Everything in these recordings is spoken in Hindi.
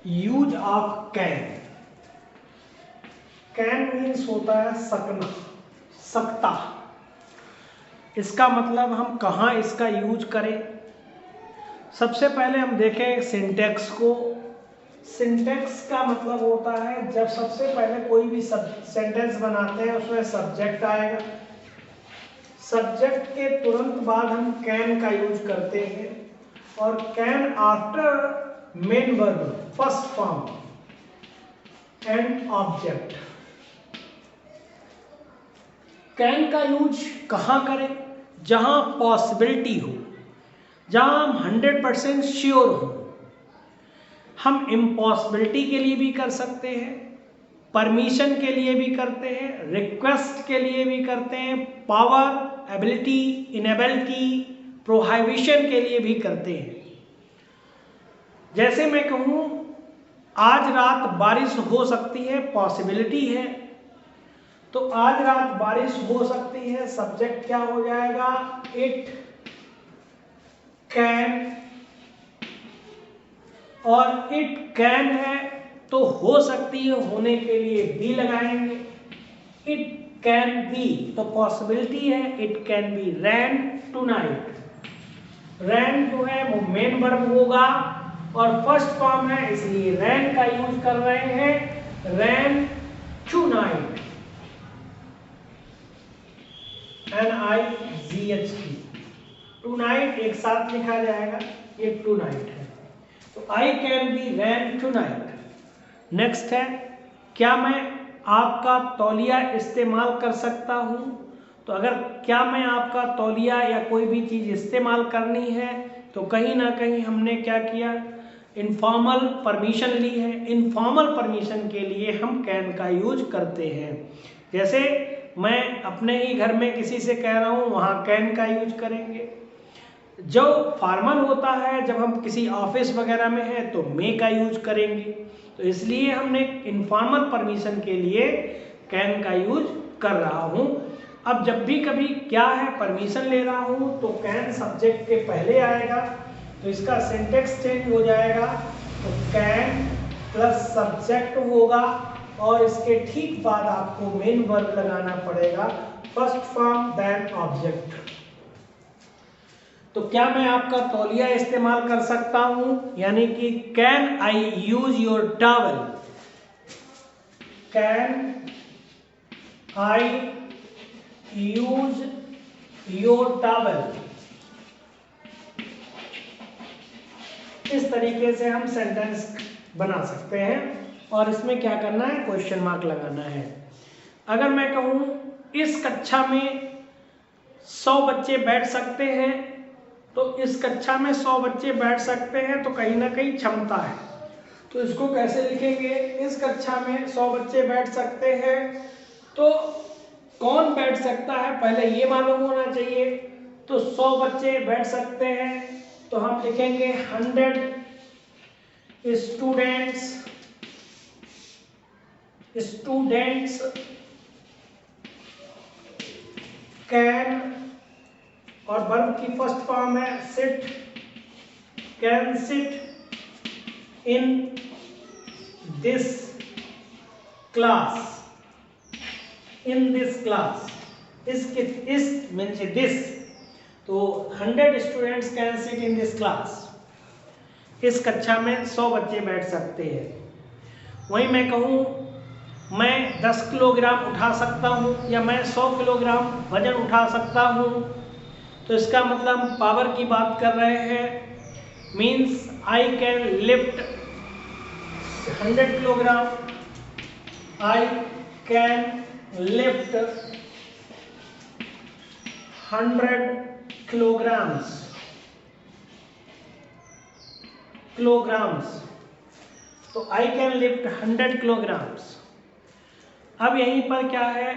Use of can. Can means होता है सकना, सकता। इसका मतलब हम कहाँ इसका यूज करें। सबसे पहले हम देखें सिंटेक्स को। सिंटेक्स का मतलब होता है जब सबसे पहले कोई भी सेंटेंस बनाते हैं उसमें सब्जेक्ट आएगा, सब्जेक्ट के तुरंत बाद हम कैन का यूज करते हैं, और can after main verb first form and object. Can का यूज कहाँ करें? जहां पॉसिबिलिटी हो, जहां हम 100% श्योर हो। हम इम्पॉसिबिलिटी के लिए भी कर सकते हैं, परमिशन के लिए भी करते हैं, रिक्वेस्ट के लिए भी करते हैं, पावर, एबिलिटी, इनेबिलिटी, प्रोहिबिशन के लिए भी करते हैं। जैसे मैं कहूँ आज रात बारिश हो सकती है, पॉसिबिलिटी है, तो आज रात बारिश हो सकती है, सब्जेक्ट क्या हो जाएगा? It can. और इट कैन है तो हो सकती है, होने के लिए बी लगाएंगे। इट कैन बी तो पॉसिबिलिटी है, it can be rain tonight. Rain जो है वो मेन वर्ब होगा और फर्स्ट फॉर्म है, इसलिए रैन का यूज कर रहे हैं। रैन टुनाइट, NIGHT। टुनाइट एक साथ लिखा जाएगा, ये टुनाइट है। तो I can be rain tonight. Next है, क्या मैं आपका तौलिया इस्तेमाल कर सकता हूँ? तो अगर क्या मैं आपका तौलिया या कोई भी चीज़ इस्तेमाल करनी है तो कहीं ना कहीं हमने क्या किया? इनफॉर्मल परमिशन ली है। इनफॉर्मल परमिशन के लिए हम कैन का यूज करते हैं। जैसे मैं अपने ही घर में किसी से कह रहा हूँ, वहाँ कैन का यूज करेंगे। जो फॉर्मल होता है, जब हम किसी ऑफिस वगैरह में हैं तो मे का यूज करेंगे। तो इसलिए हमने इनफॉर्मल परमिशन के लिए कैन का यूज कर रहा हूँ। अब जब भी कभी क्या है परमिशन ले रहा हूँ तो कैन सब्जेक्ट के पहले आएगा, तो इसका सिंटेक्स चेंज हो जाएगा। तो कैन प्लस सब्जेक्ट होगा और इसके ठीक बाद आपको मेन वर्ब लगाना पड़ेगा, फर्स्ट फॉर्म देन ऑब्जेक्ट। तो क्या मैं आपका तौलिया इस्तेमाल कर सकता हूं? यानी कि can I use your towel. Can I use your towel. इस तरीके से हम सेंटेंस बना सकते हैं और इसमें क्या करना है? क्वेश्चन मार्क लगाना है। अगर मैं कहूं इस कक्षा में 100 बच्चे बैठ सकते हैं, तो इस कक्षा में 100 बच्चे बैठ सकते हैं तो कहीं ना कहीं क्षमता है। तो इसको कैसे लिखेंगे? इस कक्षा में 100 बच्चे बैठ सकते हैं, तो कौन बैठ सकता है पहले ये मालूम होना चाहिए। तो 100 बच्चे बैठ सकते हैं तो हम लिखेंगे 100 स्टूडेंट्स कैन, और वर्ब की फर्स्ट फॉर्म है sit, can sit in this class. In this class, इस मीन्स दिस, तो 100 students can sit in this class. इस कक्षा में 100 बच्चे बैठ सकते हैं। वहीं मैं कहूँ मैं 10 किलोग्राम उठा सकता हूँ या मैं 100 किलोग्राम वजन उठा सकता हूँ, तो इसका मतलब हम पावर की बात कर रहे हैं। Means I can lift 100 kilogram. I can lift 100 kilograms. तो आई कैन लिफ्ट 100 किलोग्राम्स। अब यहीं पर क्या है,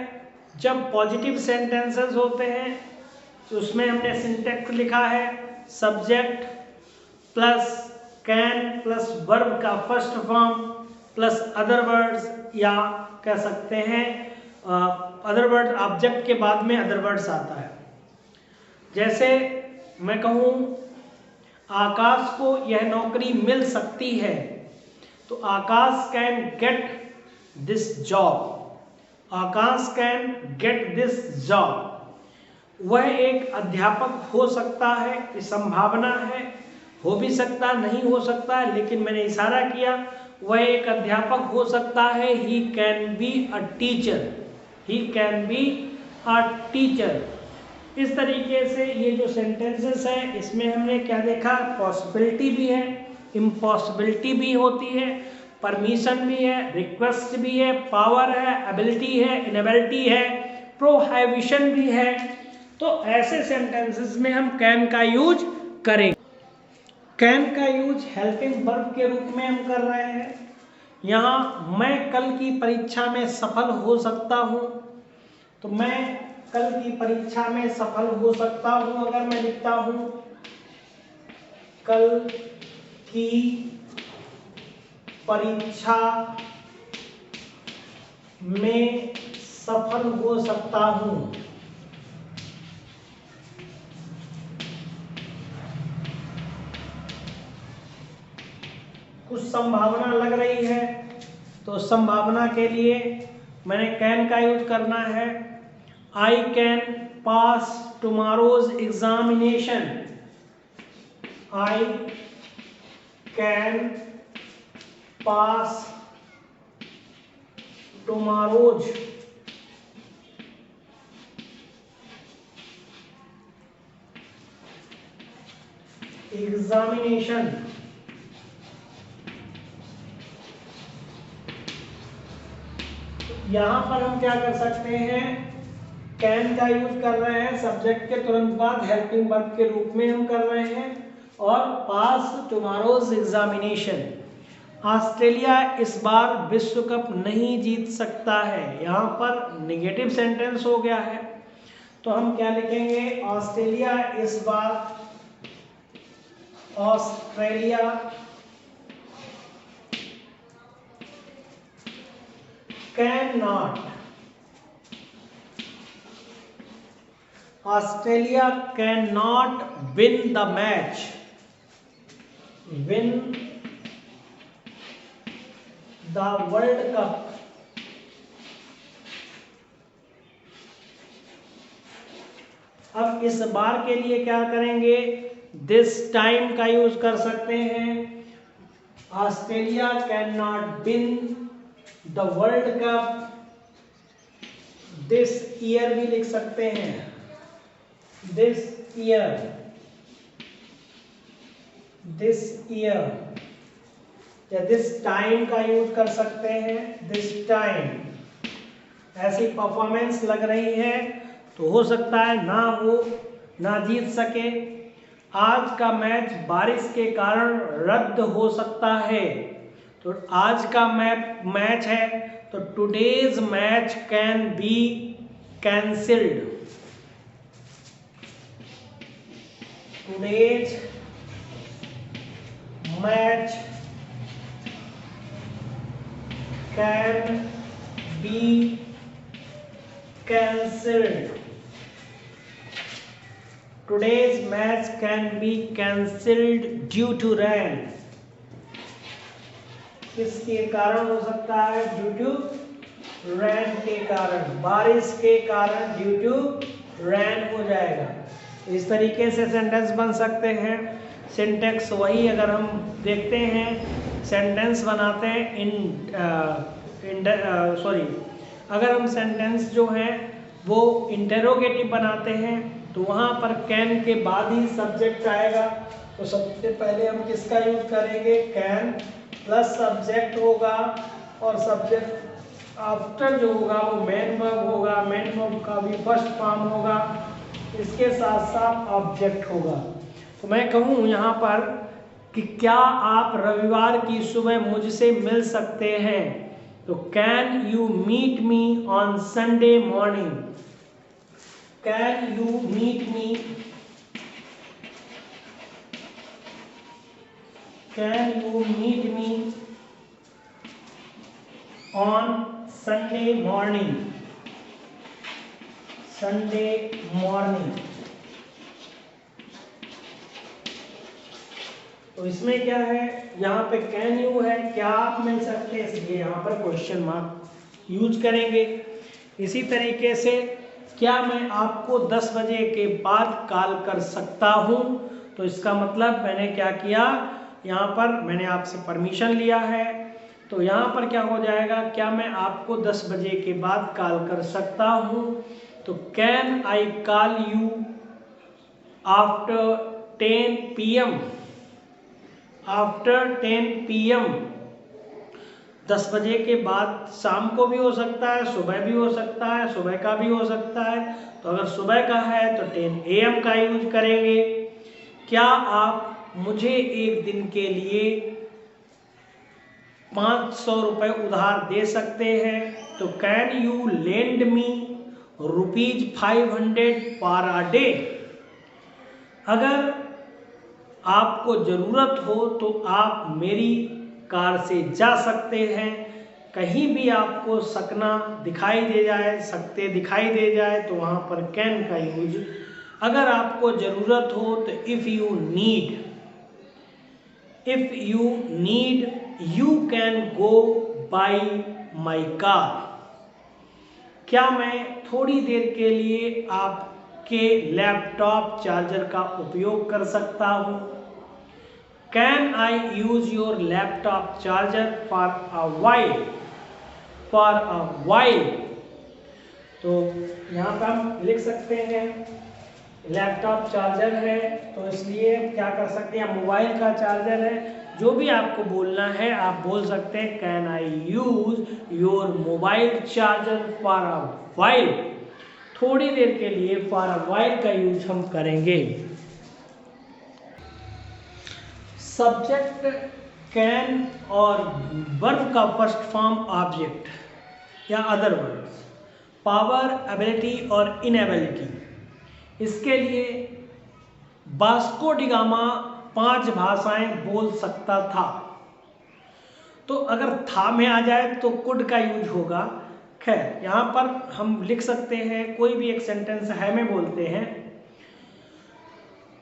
जब पॉजिटिव सेंटेंसेस होते हैं तो उसमें हमने सिंटेक्स लिखा है subject plus can plus verb का first form plus other words, या कह सकते हैं अदर वर्ड, ऑब्जेक्ट के बाद में अदर वर्ड्स आता है। जैसे मैं कहूँ आकाश को यह नौकरी मिल सकती है, तो Akash can get this job. Akash can get this job. वह एक अध्यापक हो सकता है, ये संभावना है, हो भी सकता नहीं हो सकता है, लेकिन मैंने इशारा किया वह एक अध्यापक हो सकता है। He can be a teacher. He can be a teacher. इस तरीके से ये जो सेंटेंसेस है इसमें हमने क्या देखा, पॉसिबिलिटी भी है, इम्पॉसिबिलिटी भी होती है, परमिशन भी है, रिक्वेस्ट भी है, पावर है, एबिलिटी है, इनएबिलिटी है, प्रोहिबिशन भी है। तो ऐसे सेंटेंसेस में हम कैन का यूज करेंगे। कैन का यूज हेल्पिंग वर्ब के रूप में हम कर रहे हैं। यहाँ मैं कल की परीक्षा में सफल हो सकता हूँ, तो मैं कल की परीक्षा में सफल हो सकता हूँ अगर मैं लिखता हूँ कल की परीक्षा में सफल हो सकता हूँ, कुछ संभावना लग रही है, तो संभावना के लिए मैंने कैन का यूज करना है। I can pass tomorrow's examination. I can pass tomorrow's examination. यहां पर हम क्या कर सकते हैं, कैन का यूज कर रहे हैं, सब्जेक्ट के तुरंत बाद हेल्पिंग वर्ब के रूप में हम कर रहे हैं, और पास टुमारोज एग्जामिनेशन। ऑस्ट्रेलिया इस बार विश्व कप नहीं जीत सकता है। यहाँ पर नेगेटिव सेंटेंस हो गया है, तो हम क्या लिखेंगे, ऑस्ट्रेलिया इस बार, Australia can not, Australia can not win the match, win the world cup. अब इस बार के लिए क्या करेंगे, दिस टाइम का यूज कर सकते हैं। Australia can not win the world cup this year भी लिख सकते हैं, दिस ईयर, दिस ईयर, या दिस टाइम का यूज कर सकते हैं, दिस टाइम। ऐसी परफॉर्मेंस लग रही है तो हो सकता है ना वो ना जीत सके। आज का मैच बारिश के कारण रद्द हो सकता है, तो आज का मैच है तो today's match can be cancelled. Today's match can be cancelled. Today's match can be cancelled due to rain. किसके कारण हो सकता है, ड्यू टू रेन के कारण, बारिश के कारण ड्यू टू रेन हो जाएगा। इस तरीके से सेंटेंस बन सकते हैं। सिंटेक्स वही अगर हम देखते हैं, सेंटेंस बनाते हैं अगर हम सेंटेंस जो है वो इंटेरोगेटिव बनाते हैं तो वहाँ पर कैन के बाद ही सब्जेक्ट आएगा। तो सबसे पहले हम किसका यूज करेंगे, कैन प्लस सब्जेक्ट होगा, और सब्जेक्ट आफ्टर जो होगा वो मेन वर्ब होगा, मेन वर्ब का भी फर्स्ट फॉर्म होगा, इसके साथ साथ ऑब्जेक्ट होगा। तो मैं कहूँ यहाँ पर कि क्या आप रविवार की सुबह मुझसे मिल सकते हैं, तो can you meet me on Sunday morning, can you meet me, can you meet me on Sunday morning, Sunday morning. तो इसमें क्या है, यहाँ पे कैन यू है, क्या आप मिल सकते हैं, इसलिए यहाँ पर क्वेश्चन मार्क यूज करेंगे। इसी तरीके से क्या मैं आपको 10 बजे के बाद कॉल कर सकता हूँ, तो इसका मतलब मैंने क्या किया, यहाँ पर मैंने आपसे परमिशन लिया है, तो यहाँ पर क्या हो जाएगा, क्या मैं आपको 10 बजे के बाद कॉल कर सकता हूँ, तो can I call you after 10 PM, after 10 PM 10 बजे के बाद शाम को भी हो सकता है, सुबह भी हो सकता है, सुबह का भी हो सकता है। तो अगर सुबह का है तो 10 AM का यूज करेंगे। क्या आप मुझे एक दिन के लिए 500 रुपये उधार दे सकते हैं, तो can you lend me ₹500 for a day. अगर आपको ज़रूरत हो तो आप मेरी कार से जा सकते हैं, कहीं भी आपको सकना दिखाई दे जाए, सकते दिखाई दे जाए, तो वहाँ पर कैन का यूज। अगर आपको ज़रूरत हो तो if you need you can go by my car. क्या मैं थोड़ी देर के लिए आपके लैपटॉप चार्जर का उपयोग कर सकता हूँ। Can I use your laptop charger for a while. तो यहाँ पर हम लिख सकते हैं लैपटॉप चार्जर है, तो इसलिए क्या कर सकते हैं, मोबाइल का चार्जर है। जो भी आपको बोलना है आप बोल सकते हैं can I use your mobile charger for a while. थोड़ी देर के लिए फॉर अ वाइल का यूज हम करेंगे। सब्जेक्ट कैन और वर्ब का फर्स्ट फॉर्म ऑब्जेक्ट या अदर वर्ड्स, पावर, एबिलिटी और इनएबिलिटी। इसके लिए वास्को डी गामा 5 भाषाएं बोल सकता था, तो अगर था में आ जाए तो कुड का यूज होगा। खैर यहाँ पर हम लिख सकते हैं कोई भी एक सेंटेंस है में बोलते हैं,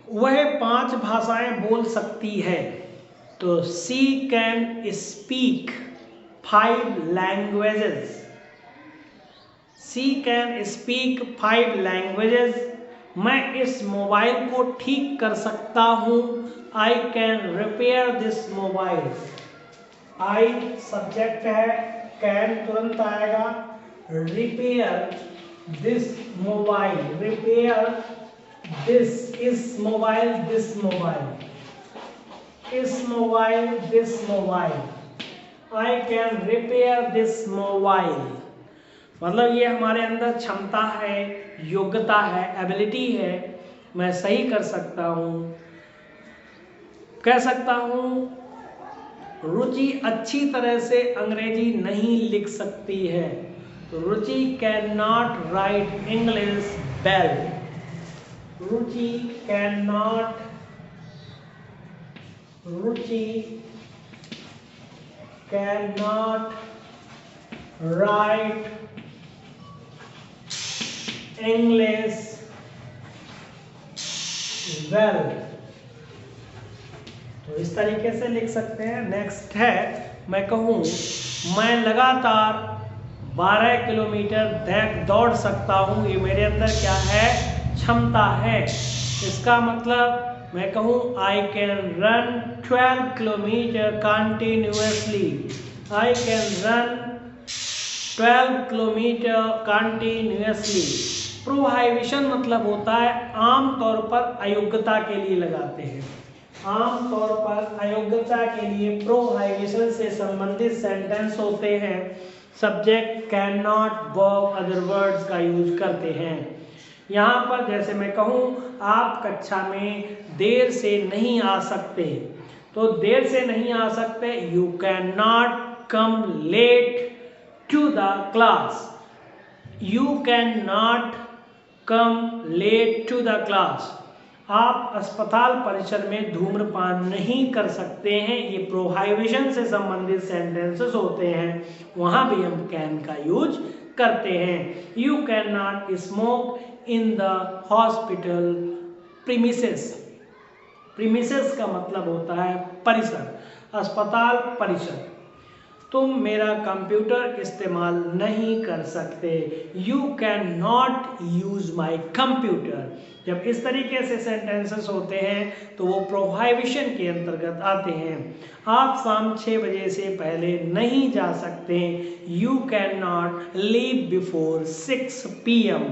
वह 5 भाषाएं बोल सकती है, तो she can speak 5 languages. She can speak 5 languages. मैं इस मोबाइल को ठीक कर सकता हूँ, I can repair this mobile. I subject है, कैन तुरंत आएगा, repair this mobile, repair this, इस मोबाइल, दिस मोबाइल, इस mobile, this mobile, I can repair this mobile. मतलब ये हमारे अंदर क्षमता है, योग्यता है, एबिलिटी है, मैं सही कर सकता हूँ। कह सकता हूँ रुचि अच्छी तरह से अंग्रेजी नहीं लिख सकती है, तो Ruchi can not write English well. Ruchi can not write English well. तो इस तरीके से लिख सकते हैं। नेक्स्ट है, मैं कहूँ मैं लगातार 12 किलोमीटर दौड़ सकता हूँ, ये मेरे अंदर क्या है, क्षमता है। इसका मतलब मैं कहूँ I can run 12 kilometre continuously. I can run 12 kilometre continuously. Prohibition मतलब होता है आम तौर पर अयोग्यता के लिए लगाते हैं, आम तौर पर अयोग्यता के लिए प्रोहाइबिशन से संबंधित सेंटेंस होते हैं। Subject can not, verb, other words का यूज करते हैं। यहाँ पर जैसे मैं कहूँ आप कक्षा में देर से नहीं आ सकते, तो देर से नहीं आ सकते, you can not come late to the class. You can not come late to the class. आप अस्पताल परिसर में धूम्रपान नहीं कर सकते हैं, ये प्रोहाइबिशन से संबंधित सेंटेंसेस होते हैं, वहाँ भी हम कैन का यूज करते हैं। You can not smoke in the hospital premises. Premises का मतलब होता है परिसर। अस्पताल परिसर। तुम मेरा कंप्यूटर इस्तेमाल नहीं कर सकते, you can not use my computer. जब इस तरीके से सेंटेंसेस होते हैं तो वो प्रोहिबिशन के अंतर्गत आते हैं। आप शाम 6 बजे से पहले नहीं जा सकते, you can not leave before 6 PM।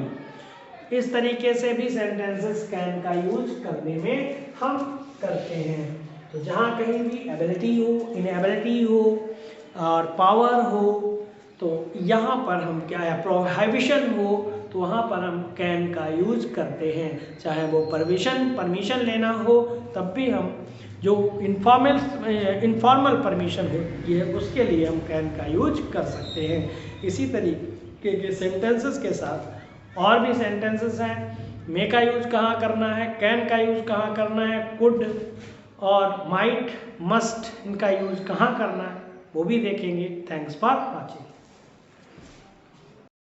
इस तरीके से भी सेंटेंसेस कैन का यूज करने में हम करते हैं। तो जहाँ कहीं भी एबिलिटी हो, इनएबिलिटी हो और पावर हो, तो यहाँ पर हम क्या है, प्रोहिबिशन हो, तो वहाँ पर हम कैन का यूज करते हैं। चाहे वो परमिशन लेना हो, तब भी हम जो इनफॉर्मल परमिशन होती है उसके लिए हम कैन का यूज कर सकते हैं। इसी तरीके के सेंटेंसेस के साथ और भी सेंटेंसेस हैं। मे का यूज कहाँ करना है, कैन का यूज कहाँ करना है, कुड और माइट, मस्ट, इनका यूज कहाँ करना है वो भी देखेंगे। Thanks for watching.